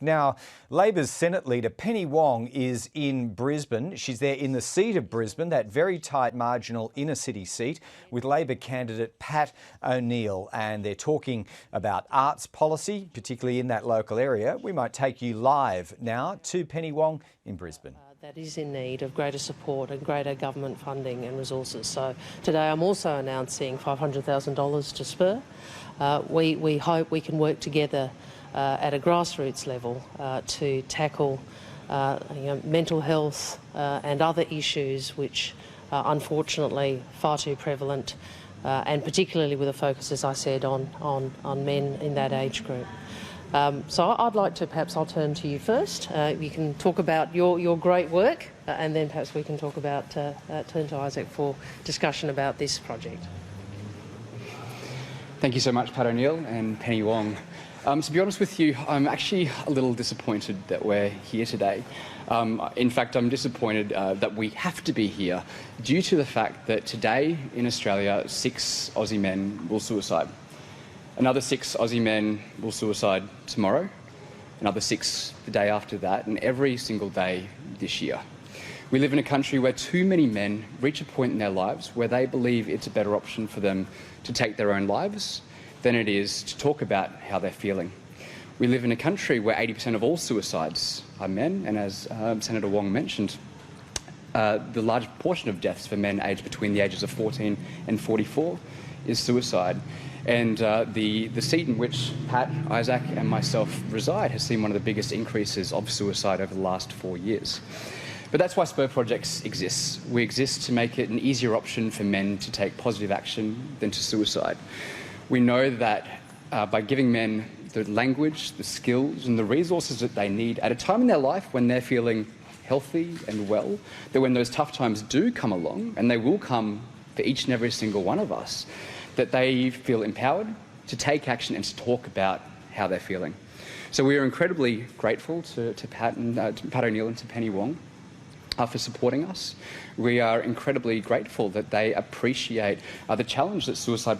Now, Labor's Senate leader Penny Wong is in Brisbane. She's there in the seat of Brisbane, that very tight marginal inner city seat, with Labor candidate Pat O'Neill. And they're talking about arts policy, particularly in that local area. We might take you live now to Penny Wong in Brisbane. That is in need of greater support and greater government funding and resources. So today I'm also announcing $500,000 to spur. We hope we can work together at a grassroots level to tackle mental health and other issues which are unfortunately far too prevalent, and particularly with a focus, as I said, on men in that age group. So I'd like to, perhaps I'll turn to you first. You can talk about your great work, and then perhaps we can talk about, turn to Isaac for discussion about this project. Thank you so much, Pat O'Neill and Penny Wong. To be honest with you, I'm actually a little disappointed that we're here today. In fact, I'm disappointed that we have to be here due to the fact that today in Australia, 6 Aussie men will suicide. Another 6 Aussie men will suicide tomorrow, another 6 the day after that, and every single day this year. We live in a country where too many men reach a point in their lives where they believe it's a better option for them to take their own lives than it is to talk about how they're feeling. We live in a country where 80% of all suicides are men, and as Senator Wong mentioned, the large portion of deaths for men aged between the ages of 14 and 44 is suicide. And the seat in which Pat, Isaac and myself reside has seen one of the biggest increases of suicide over the last 4 years. But that's why Spur Projects exists. We exist to make it an easier option for men to take positive action than to suicide. We know that by giving men the language, the skills and the resources that they need at a time in their life when they're feeling healthy and well, that when those tough times do come along, and they will come for each and every single one of us, that they feel empowered to take action and to talk about how they're feeling. So we are incredibly grateful to Pat O'Neill and to Penny Wong for supporting us. We are incredibly grateful that they appreciate the challenge that suicide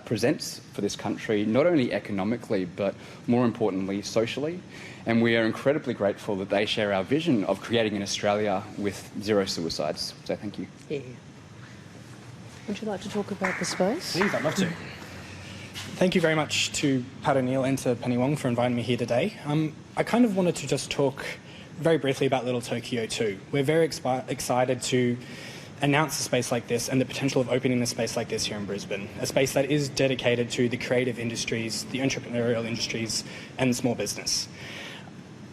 presents for this country, not only economically, but more importantly, socially. And we are incredibly grateful that they share our vision of creating an Australia with 0 suicides. So thank you. Yeah. Would you like to talk about the space? Please, I'd love to. Thank you very much to Pat O'Neill and to Penny Wong for inviting me here today. I kind of wanted to just talk very briefly about Little Tokyo 2. We're very excited to announce a space like this and the potential of opening a space like this here in Brisbane, a space that is dedicated to the creative industries, the entrepreneurial industries and small business.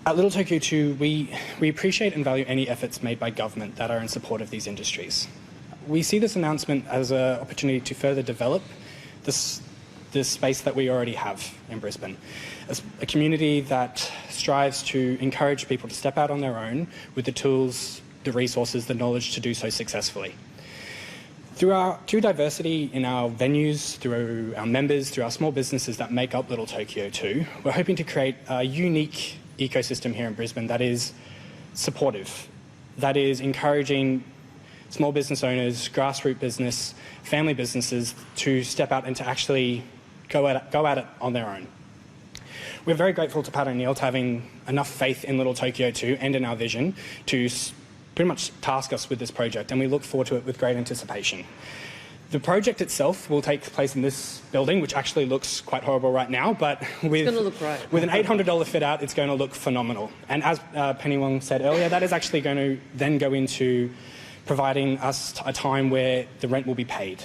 At Little Tokyo 2, we appreciate and value any efforts made by government that are in support of these industries. We see this announcement as an opportunity to further develop this space that we already have in Brisbane, as a community that strives to encourage people to step out on their own with the tools, the resources, the knowledge to do so successfully. Through diversity in our venues, through our members, through our small businesses that make up Little Tokyo 2, we're hoping to create a unique ecosystem here in Brisbane that is supportive, that is encouraging small business owners, grassroots business, family businesses to step out and to actually go at it on their own. We're very grateful to Pat O'Neill for having enough faith in Little Tokyo 2 and in our vision to pretty much task us with this project, and we look forward to it with great anticipation. The project itself will take place in this building, which actually looks quite horrible right now, but with an $800 fit out, it's going to look phenomenal. And as Penny Wong said earlier, that is actually going to then go into providing us a time where the rent will be paid.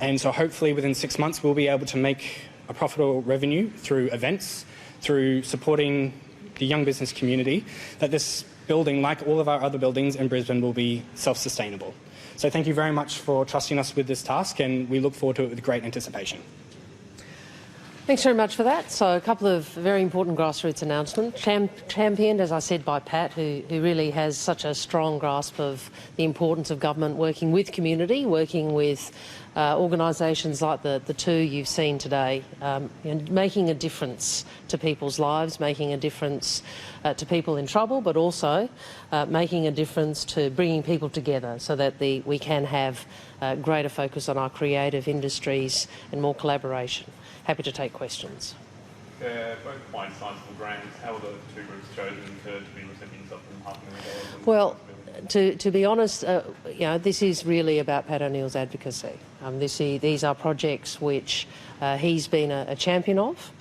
And so hopefully within 6 months, we'll be able to make a profitable revenue through events, through supporting the young business community, that this building, like all of our other buildings in Brisbane, will be self-sustainable. So thank you very much for trusting us with this task, and we look forward to it with great anticipation. Thanks very much for that. So a couple of very important grassroots announcements, championed, as I said, by Pat, who really has such a strong grasp of the importance of government working with community, working with organisations like the 2 you've seen today, and making a difference to people's lives, making a difference to people in trouble, but also making a difference to bringing people together so that we can have greater focus on our creative industries and more collaboration. Happy to take questions. They're both quite sizable grants. How were the two groups chosen to be recipients of them, $500,000? Well, to be honest, this is really about Pat O'Neill's advocacy. These are projects which he's been a champion of.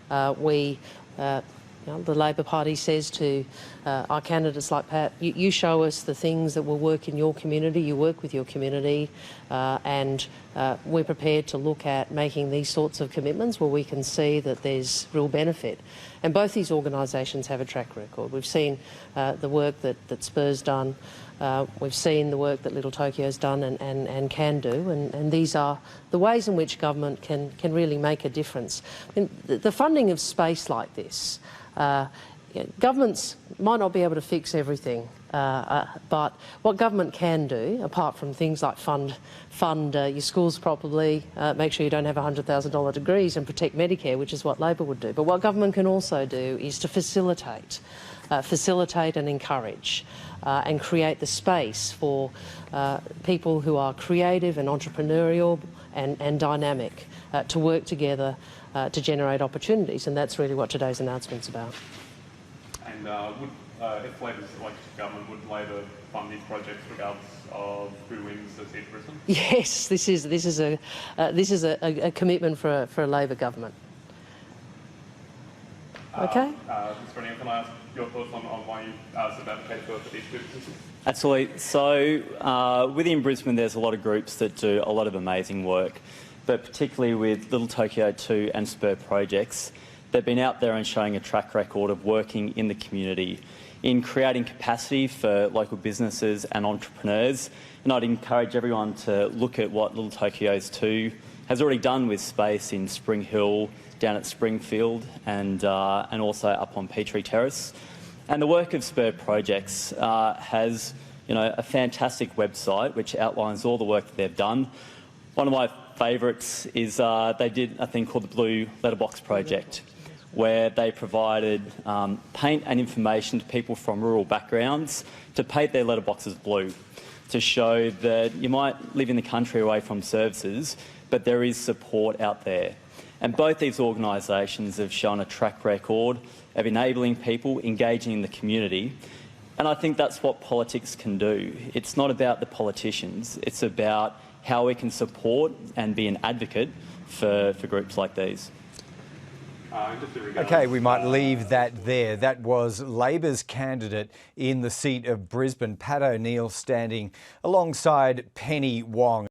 The Labor Party says to our candidates like Pat, you show us the things that will work in your community, you work with your community, and we're prepared to look at making these sorts of commitments where we can see that there's real benefit. And both these organisations have a track record. We've seen the work that Spur's done, we've seen the work that Little Tokyo's done and can do, and these are the ways in which government can really make a difference. I mean, the funding of space like this, governments might not be able to fix everything, but what government can do, apart from things like fund your schools properly, make sure you don't have $100,000 degrees and protect Medicare, which is what Labor would do. But what government can also do is to facilitate and encourage and create the space for people who are creative and entrepreneurial and dynamic to work together to generate opportunities, and that's really what today's announcement's about. And if Labor's elected to government, would Labor fund these projects regardless of who wins the seat of Brisbane? Yes, this is a commitment for a Labor government. Okay. Mr. O'Neill, can I ask your thoughts on why you set that case for these two positions? Absolutely. So within Brisbane, there's a lot of groups that do a lot of amazing work, but particularly with Little Tokyo 2 and Spur projects, they've been out there and showing a track record of working in the community, in creating capacity for local businesses and entrepreneurs. And I'd encourage everyone to look at what Little Tokyo's 2 has already done with space in Spring Hill, down at Springfield, and also up on Petrie Terrace. And the work of Spur Projects has a fantastic website which outlines all the work that they've done. One of my favourites is they did a thing called the Blue Letterbox Project, where they provided paint and information to people from rural backgrounds to paint their letterboxes blue, to show that you might live in the country away from services, but there is support out there. And both these organisations have shown a track record of enabling people, engaging in the community. And I think that's what politics can do. It's not about the politicians, it's about how we can support and be an advocate for groups like these. OK, we might leave that there. That was Labor's candidate in the seat of Brisbane, Pat O'Neill, standing alongside Penny Wong.